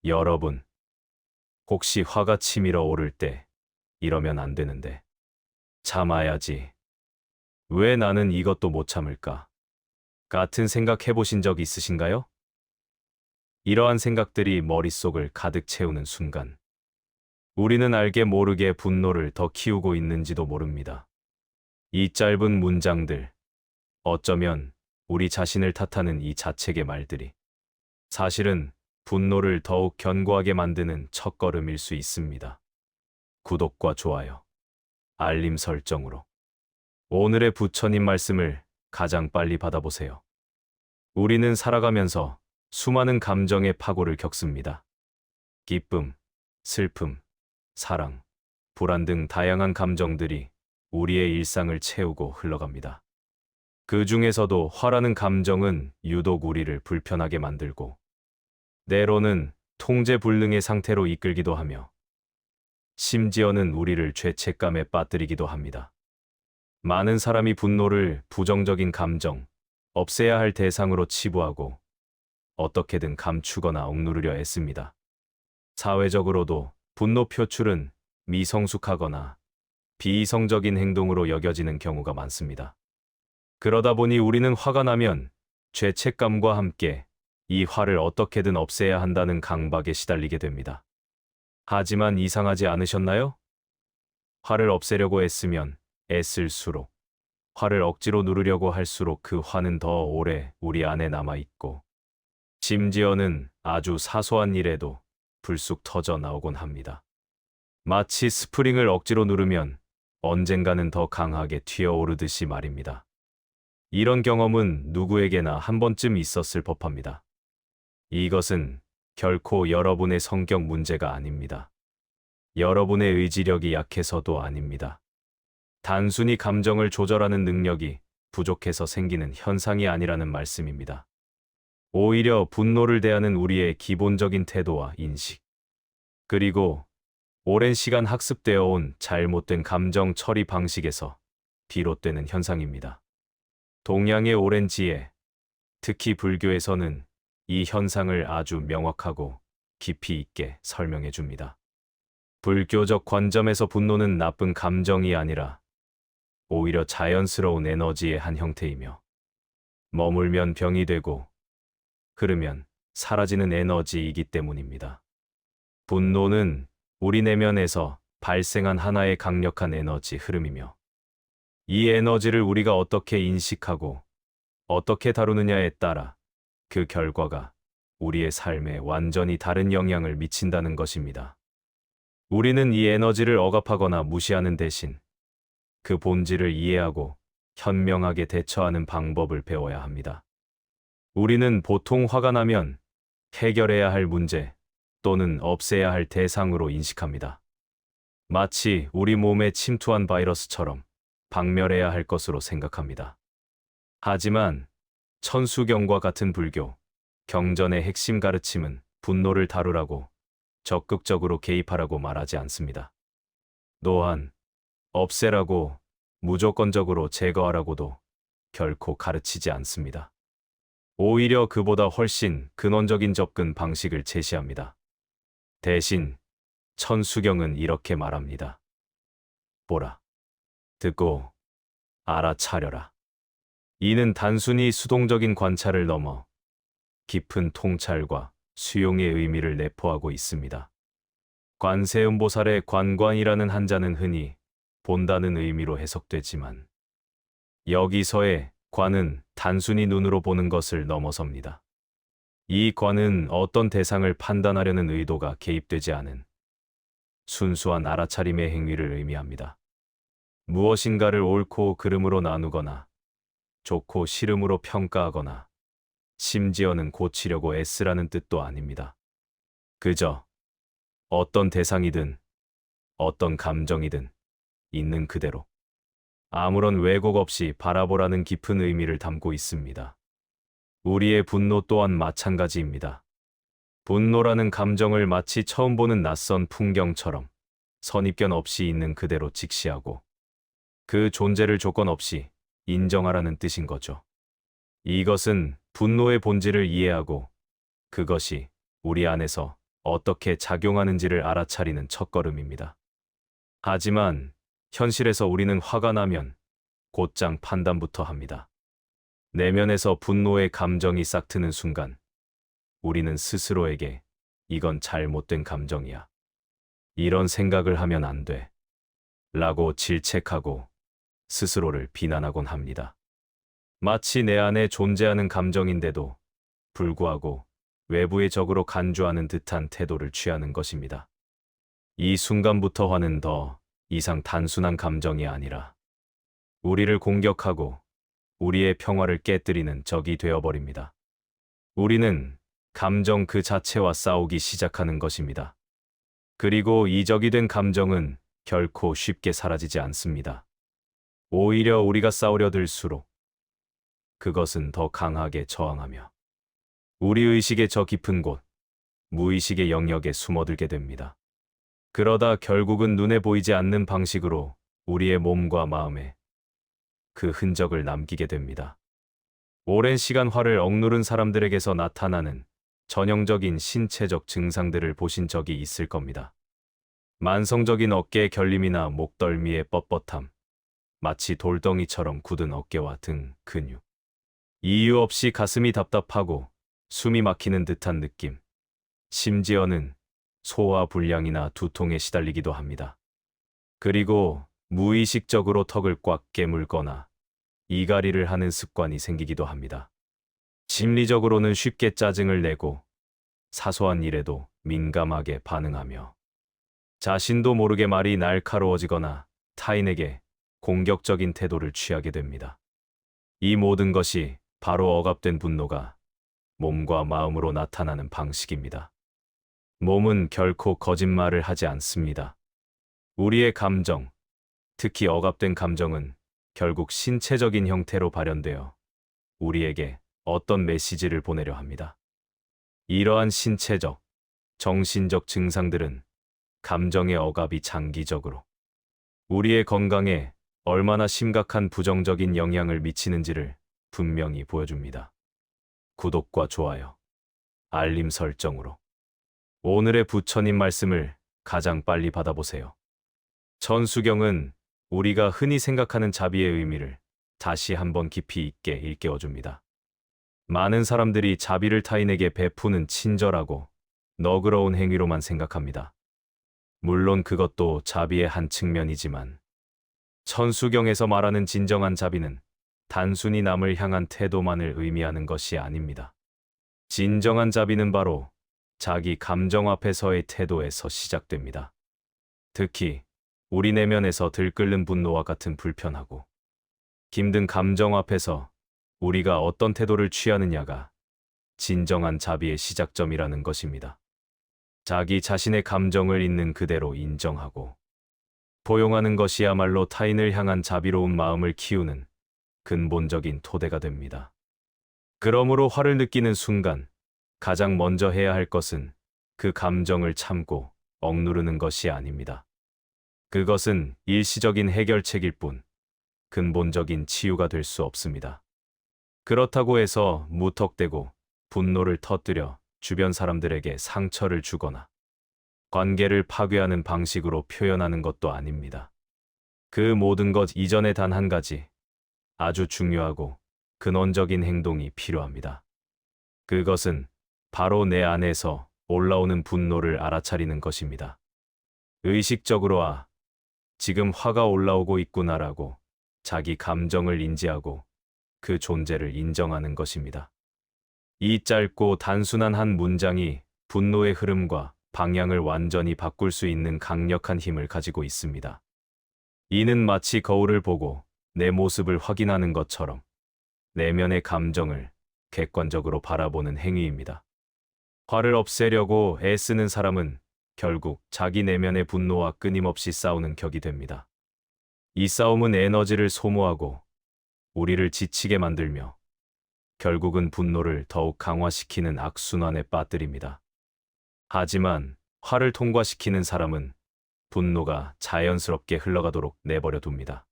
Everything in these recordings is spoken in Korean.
여러분, 혹시 화가 치밀어 오를 때 이러면 안 되는데 참아야지. 왜 나는 이것도 못 참을까? 같은 생각 해보신 적 있으신가요? 이러한 생각들이 머릿속을 가득 채우는 순간, 우리는 알게 모르게 분노를 더 키우고 있는지도 모릅니다. 이 짧은 문장들, 어쩌면 우리 자신을 탓하는 이 자책의 말들이 사실은 분노를 더욱 견고하게 만드는 첫걸음일 수 있습니다. 구독과 좋아요, 알림 설정으로 오늘의 부처님 말씀을 가장 빨리 받아보세요. 우리는 살아가면서 수많은 감정의 파고를 겪습니다. 기쁨, 슬픔, 사랑, 불안 등 다양한 감정들이 우리의 일상을 채우고 흘러갑니다. 그 중에서도 화라는 감정은 유독 우리를 불편하게 만들고, 때로는 통제불능의 상태로 이끌기도 하며, 심지어는 우리를 죄책감에 빠뜨리기도 합니다. 많은 사람이 분노를 부정적인 감정, 없애야 할 대상으로 치부하고 어떻게든 감추거나 억누르려 애씁니다. 사회적으로도 분노 표출은 미성숙하거나 비이성적인 행동으로 여겨지는 경우가 많습니다. 그러다 보니 우리는 화가 나면 죄책감과 함께 이 화를 어떻게든 없애야 한다는 강박에 시달리게 됩니다. 하지만 이상하지 않으셨나요? 화를 없애려고 애쓰면 애쓸수록, 화를 억지로 누르려고 할수록 그 화는 더 오래 우리 안에 남아있고, 심지어는 아주 사소한 일에도 불쑥 터져 나오곤 합니다. 마치 스프링을 억지로 누르면 언젠가는 더 강하게 튀어오르듯이 말입니다. 이런 경험은 누구에게나 한 번쯤 있었을 법합니다. 이것은 결코 여러분의 성격 문제가 아닙니다. 여러분의 의지력이 약해서도 아닙니다. 단순히 감정을 조절하는 능력이 부족해서 생기는 현상이 아니라는 말씀입니다. 오히려 분노를 대하는 우리의 기본적인 태도와 인식, 그리고 오랜 시간 학습되어 온 잘못된 감정 처리 방식에서 비롯되는 현상입니다. 동양의 오랜 지혜, 특히 불교에서는 이 현상을 아주 명확하고 깊이 있게 설명해 줍니다. 불교적 관점에서 분노는 나쁜 감정이 아니라 오히려 자연스러운 에너지의 한 형태이며, 머물면 병이 되고 흐르면 사라지는 에너지이기 때문입니다. 분노는 우리 내면에서 발생한 하나의 강력한 에너지 흐름이며, 이 에너지를 우리가 어떻게 인식하고 어떻게 다루느냐에 따라 그 결과가 우리의 삶에 완전히 다른 영향을 미친다는 것입니다. 우리는 이 에너지를 억압하거나 무시하는 대신 그 본질을 이해하고 현명하게 대처하는 방법을 배워야 합니다. 우리는 보통 화가 나면 해결해야 할 문제 또는 없애야 할 대상으로 인식합니다. 마치 우리 몸에 침투한 바이러스처럼 박멸해야 할 것으로 생각합니다. 하지만 천수경과 같은 불교, 경전의 핵심 가르침은 분노를 다루라고, 적극적으로 개입하라고 말하지 않습니다. 또한 없애라고, 무조건적으로 제거하라고도 결코 가르치지 않습니다. 오히려 그보다 훨씬 근원적인 접근 방식을 제시합니다. 대신 천수경은 이렇게 말합니다. 보라, 듣고 알아차려라. 이는 단순히 수동적인 관찰을 넘어 깊은 통찰과 수용의 의미를 내포하고 있습니다. 관세음보살의 관관이라는 한자는 흔히 본다는 의미로 해석되지만, 여기서의 관은 단순히 눈으로 보는 것을 넘어섭니다. 이 관은 어떤 대상을 판단하려는 의도가 개입되지 않은 순수한 알아차림의 행위를 의미합니다. 무엇인가를 옳고 그름으로 나누거나 좋고 싫음으로 평가하거나 심지어는 고치려고 애쓰라는 뜻도 아닙니다. 그저 어떤 대상이든 어떤 감정이든 있는 그대로 아무런 왜곡 없이 바라보라는 깊은 의미를 담고 있습니다. 우리의 분노 또한 마찬가지입니다. 분노라는 감정을 마치 처음 보는 낯선 풍경처럼 선입견 없이 있는 그대로 직시하고 그 존재를 조건 없이 인정하라는 뜻인 거죠. 이것은 분노의 본질을 이해하고 그것이 우리 안에서 어떻게 작용하는지를 알아차리는 첫걸음입니다. 하지만 현실에서 우리는 화가 나면 곧장 판단부터 합니다. 내면에서 분노의 감정이 싹트는 순간 우리는 스스로에게 이건 잘못된 감정이야. 이런 생각을 하면 안 돼. 라고 질책하고 스스로를 비난하곤 합니다. 마치 내 안에 존재하는 감정인데도 불구하고 외부의 적으로 간주하는 듯한 태도를 취하는 것입니다. 이 순간부터 화는 더 이상 단순한 감정이 아니라 우리를 공격하고 우리의 평화를 깨뜨리는 적이 되어버립니다. 우리는 감정 그 자체와 싸우기 시작하는 것입니다. 그리고 이 적이 된 감정은 결코 쉽게 사라지지 않습니다. 오히려 우리가 싸우려 들수록 그것은 더 강하게 저항하며 우리 의식의 저 깊은 곳, 무의식의 영역에 숨어들게 됩니다. 그러다 결국은 눈에 보이지 않는 방식으로 우리의 몸과 마음에 그 흔적을 남기게 됩니다. 오랜 시간 화를 억누른 사람들에게서 나타나는 전형적인 신체적 증상들을 보신 적이 있을 겁니다. 만성적인 어깨 결림이나 목덜미의 뻣뻣함, 마치 돌덩이처럼 굳은 어깨와 등 근육. 이유 없이 가슴이 답답하고 숨이 막히는 듯한 느낌. 심지어는 소화 불량이나 두통에 시달리기도 합니다. 그리고 무의식적으로 턱을 꽉 깨물거나 이갈이를 하는 습관이 생기기도 합니다. 심리적으로는 쉽게 짜증을 내고 사소한 일에도 민감하게 반응하며 자신도 모르게 말이 날카로워지거나 타인에게 공격적인 태도를 취하게 됩니다. 이 모든 것이 바로 억압된 분노가 몸과 마음으로 나타나는 방식입니다. 몸은 결코 거짓말을 하지 않습니다. 우리의 감정, 특히 억압된 감정은 결국 신체적인 형태로 발현되어 우리에게 어떤 메시지를 보내려 합니다. 이러한 신체적, 정신적 증상들은 감정의 억압이 장기적으로 우리의 건강에 얼마나 심각한 부정적인 영향을 미치는지를 분명히 보여줍니다. 구독과 좋아요, 알림 설정으로 오늘의 부처님 말씀을 가장 빨리 받아보세요. 천수경은 우리가 흔히 생각하는 자비의 의미를 다시 한번 깊이 있게 일깨워줍니다. 많은 사람들이 자비를 타인에게 베푸는 친절하고 너그러운 행위로만 생각합니다. 물론 그것도 자비의 한 측면이지만 천수경에서 말하는 진정한 자비는 단순히 남을 향한 태도만을 의미하는 것이 아닙니다. 진정한 자비는 바로 자기 감정 앞에서의 태도에서 시작됩니다. 특히 우리 내면에서 들끓는 분노와 같은 불편하고 힘든 감정 앞에서 우리가 어떤 태도를 취하느냐가 진정한 자비의 시작점이라는 것입니다. 자기 자신의 감정을 있는 그대로 인정하고 포용하는 것이야말로 타인을 향한 자비로운 마음을 키우는 근본적인 토대가 됩니다. 그러므로 화를 느끼는 순간 가장 먼저 해야 할 것은 그 감정을 참고 억누르는 것이 아닙니다. 그것은 일시적인 해결책일 뿐 근본적인 치유가 될 수 없습니다. 그렇다고 해서 무턱대고 분노를 터뜨려 주변 사람들에게 상처를 주거나 관계를 파괴하는 방식으로 표현하는 것도 아닙니다. 그 모든 것 이전에 단 한 가지 아주 중요하고 근원적인 행동이 필요합니다. 그것은 바로 내 안에서 올라오는 분노를 알아차리는 것입니다. 의식적으로 지금 화가 올라오고 있구나라고 자기 감정을 인지하고 그 존재를 인정하는 것입니다. 이 짧고 단순한 한 문장이 분노의 흐름과 방향을 완전히 바꿀 수 있는 강력한 힘을 가지고 있습니다. 이는 마치 거울을 보고 내 모습을 확인하는 것처럼 내면의 감정을 객관적으로 바라보는 행위입니다. 화를 없애려고 애쓰는 사람은 결국 자기 내면의 분노와 끊임없이 싸우는 격이 됩니다. 이 싸움은 에너지를 소모하고 우리를 지치게 만들며 결국은 분노를 더욱 강화시키는 악순환에 빠뜨립니다. 하지만 화를 통과시키는 사람은 분노가 자연스럽게 흘러가도록 내버려 둡니다.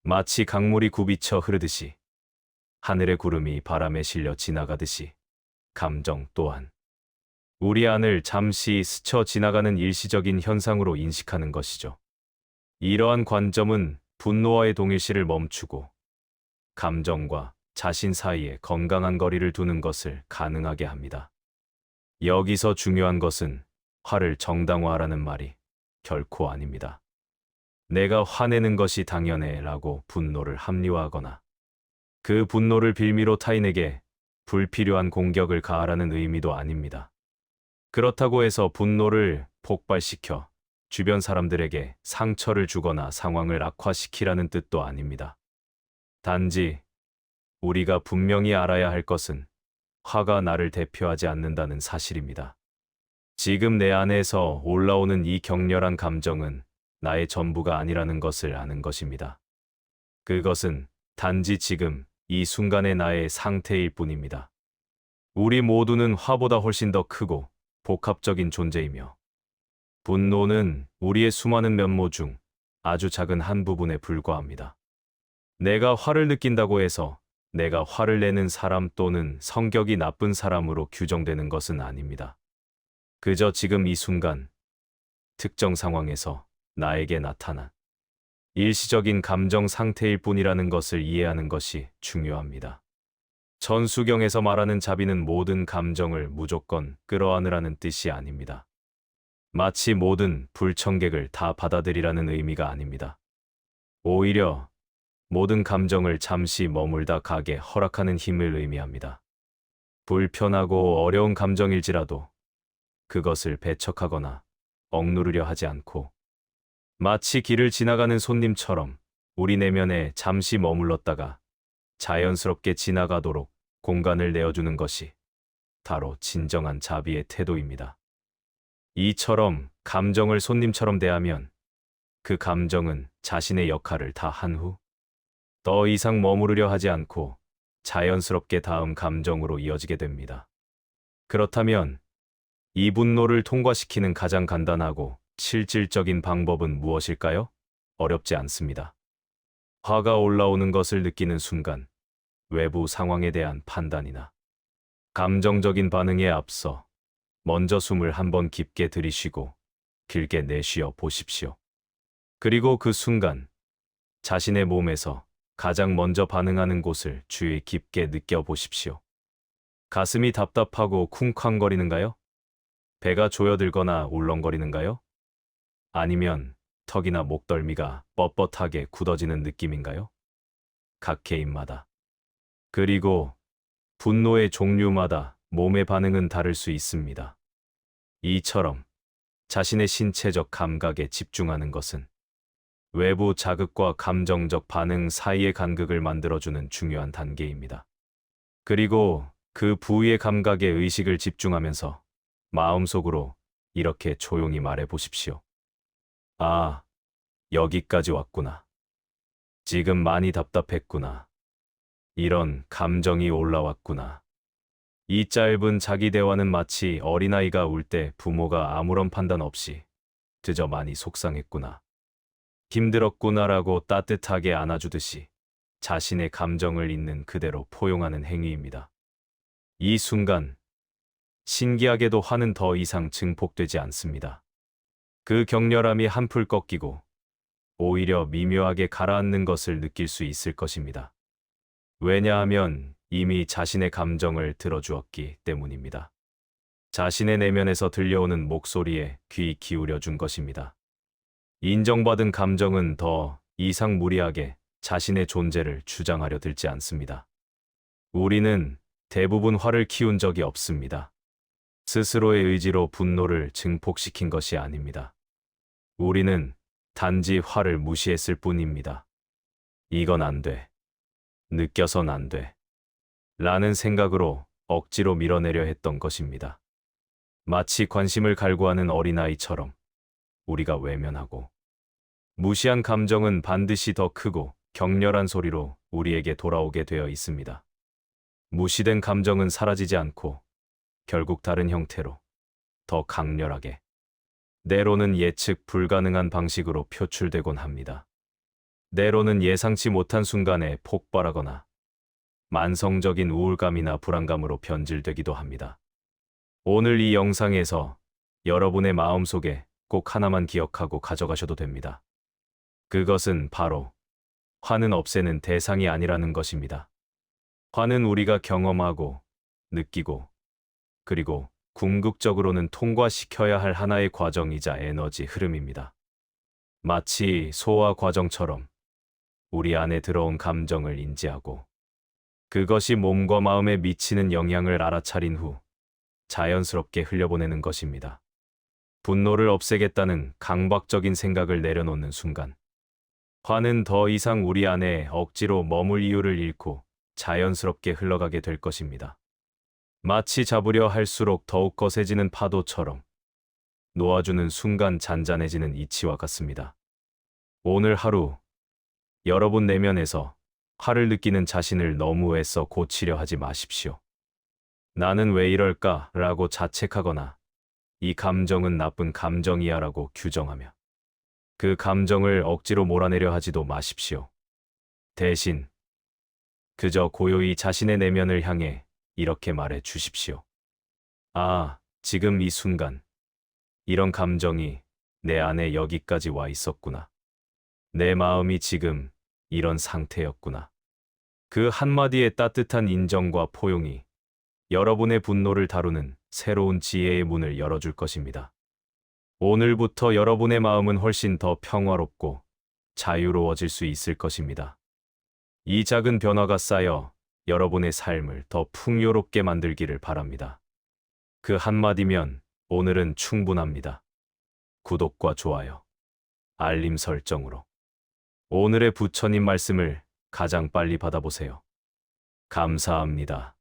마치 강물이 굽이쳐 흐르듯이 하늘의 구름이 바람에 실려 지나가듯이 감정 또한 우리 안을 잠시 스쳐 지나가는 일시적인 현상으로 인식하는 것이죠. 이러한 관점은 분노와의 동일시를 멈추고 감정과 자신 사이에 건강한 거리를 두는 것을 가능하게 합니다. 여기서 중요한 것은 화를 정당화하라는 말이 결코 아닙니다. 내가 화내는 것이 당연해 라고 분노를 합리화하거나 그 분노를 빌미로 타인에게 불필요한 공격을 가하라는 의미도 아닙니다. 그렇다고 해서 분노를 폭발시켜 주변 사람들에게 상처를 주거나 상황을 악화시키라는 뜻도 아닙니다. 단지 우리가 분명히 알아야 할 것은 화가 나를 대표하지 않는다는 사실입니다. 지금 내 안에서 올라오는 이 격렬한 감정은 나의 전부가 아니라는 것을 아는 것입니다. 그것은 단지 지금 이 순간의 나의 상태일 뿐입니다. 우리 모두는 화보다 훨씬 더 크고 복합적인 존재이며 분노는 우리의 수많은 면모 중 아주 작은 한 부분에 불과합니다. 내가 화를 느낀다고 해서 내가 화를 내는 사람 또는 성격이 나쁜 사람으로 규정되는 것은 아닙니다. 그저 지금 이 순간 특정 상황에서 나에게 나타난 일시적인 감정 상태일 뿐이라는 것을 이해하는 것이 중요합니다. 천수경에서 말하는 자비는 모든 감정을 무조건 끌어안으라는 뜻이 아닙니다. 마치 모든 불청객을 다 받아들이라는 의미가 아닙니다. 오히려 모든 감정을 잠시 머물다 가게 허락하는 힘을 의미합니다. 불편하고 어려운 감정일지라도 그것을 배척하거나 억누르려 하지 않고 마치 길을 지나가는 손님처럼 우리 내면에 잠시 머물렀다가 자연스럽게 지나가도록 공간을 내어주는 것이 바로 진정한 자비의 태도입니다. 이처럼 감정을 손님처럼 대하면 그 감정은 자신의 역할을 다 한 후 더 이상 머무르려 하지 않고 자연스럽게 다음 감정으로 이어지게 됩니다. 그렇다면 이 분노를 통과시키는 가장 간단하고 실질적인 방법은 무엇일까요? 어렵지 않습니다. 화가 올라오는 것을 느끼는 순간 외부 상황에 대한 판단이나 감정적인 반응에 앞서 먼저 숨을 한번 깊게 들이쉬고 길게 내쉬어 보십시오. 그리고 그 순간 자신의 몸에서 가장 먼저 반응하는 곳을 주의 깊게 느껴보십시오. 가슴이 답답하고 쿵쾅거리는가요? 배가 조여들거나 울렁거리는가요? 아니면 턱이나 목덜미가 뻣뻣하게 굳어지는 느낌인가요? 각 개인마다 그리고 분노의 종류마다 몸의 반응은 다를 수 있습니다. 이처럼 자신의 신체적 감각에 집중하는 것은 외부 자극과 감정적 반응 사이의 간극을 만들어주는 중요한 단계입니다. 그리고 그 부위의 감각에 의식을 집중하면서 마음속으로 이렇게 조용히 말해 보십시오. 아, 여기까지 왔구나. 지금 많이 답답했구나. 이런 감정이 올라왔구나. 이 짧은 자기 대화는 마치 어린아이가 울 때 부모가 아무런 판단 없이 그저 많이 속상했구나. 힘들었구나라고 따뜻하게 안아주듯이 자신의 감정을 있는 그대로 포용하는 행위입니다. 이 순간 신기하게도 화는 더 이상 증폭되지 않습니다. 그 격렬함이 한풀 꺾이고 오히려 미묘하게 가라앉는 것을 느낄 수 있을 것입니다. 왜냐하면 이미 자신의 감정을 들어주었기 때문입니다. 자신의 내면에서 들려오는 목소리에 귀 기울여 준 것입니다. 인정받은 감정은 더 이상 무리하게 자신의 존재를 주장하려 들지 않습니다. 우리는 대부분 화를 키운 적이 없습니다. 스스로의 의지로 분노를 증폭시킨 것이 아닙니다. 우리는 단지 화를 무시했을 뿐입니다. 이건 안 돼. 느껴선 안 돼. 라는 생각으로 억지로 밀어내려 했던 것입니다. 마치 관심을 갈구하는 어린아이처럼 우리가 외면하고 무시한 감정은 반드시 더 크고 격렬한 소리로 우리에게 돌아오게 되어 있습니다. 무시된 감정은 사라지지 않고 결국 다른 형태로 더 강렬하게 때로는 예측 불가능한 방식으로 표출되곤 합니다. 때로는 예상치 못한 순간에 폭발하거나 만성적인 우울감이나 불안감으로 변질되기도 합니다. 오늘 이 영상에서 여러분의 마음속에 꼭 하나만 기억하고 가져가셔도 됩니다. 그것은 바로 화는 없애는 대상이 아니라는 것입니다. 화는 우리가 경험하고 느끼고 그리고 궁극적으로는 통과시켜야 할 하나의 과정이자 에너지 흐름입니다. 마치 소화 과정처럼 우리 안에 들어온 감정을 인지하고 그것이 몸과 마음에 미치는 영향을 알아차린 후 자연스럽게 흘려보내는 것입니다. 분노를 없애겠다는 강박적인 생각을 내려놓는 순간, 화는 더 이상 우리 안에 억지로 머물 이유를 잃고 자연스럽게 흘러가게 될 것입니다. 마치 잡으려 할수록 더욱 거세지는 파도처럼 놓아주는 순간 잔잔해지는 이치와 같습니다. 오늘 하루 여러분 내면에서 화를 느끼는 자신을 너무 애써 고치려 하지 마십시오. 나는 왜 이럴까? 라고 자책하거나 이 감정은 나쁜 감정이야 라고 규정하며 그 감정을 억지로 몰아내려 하지도 마십시오. 대신 그저 고요히 자신의 내면을 향해 이렇게 말해 주십시오. 아, 지금 이 순간 이런 감정이 내 안에 여기까지 와 있었구나. 내 마음이 지금 이런 상태였구나. 그 한마디의 따뜻한 인정과 포용이 여러분의 분노를 다루는 새로운 지혜의 문을 열어줄 것입니다. 오늘부터 여러분의 마음은 훨씬 더 평화롭고 자유로워질 수 있을 것입니다. 이 작은 변화가 쌓여 여러분의 삶을 더 풍요롭게 만들기를 바랍니다. 그 한마디면 오늘은 충분합니다. 구독과 좋아요, 알림 설정으로 오늘의 부처님 말씀을 가장 빨리 받아보세요. 감사합니다.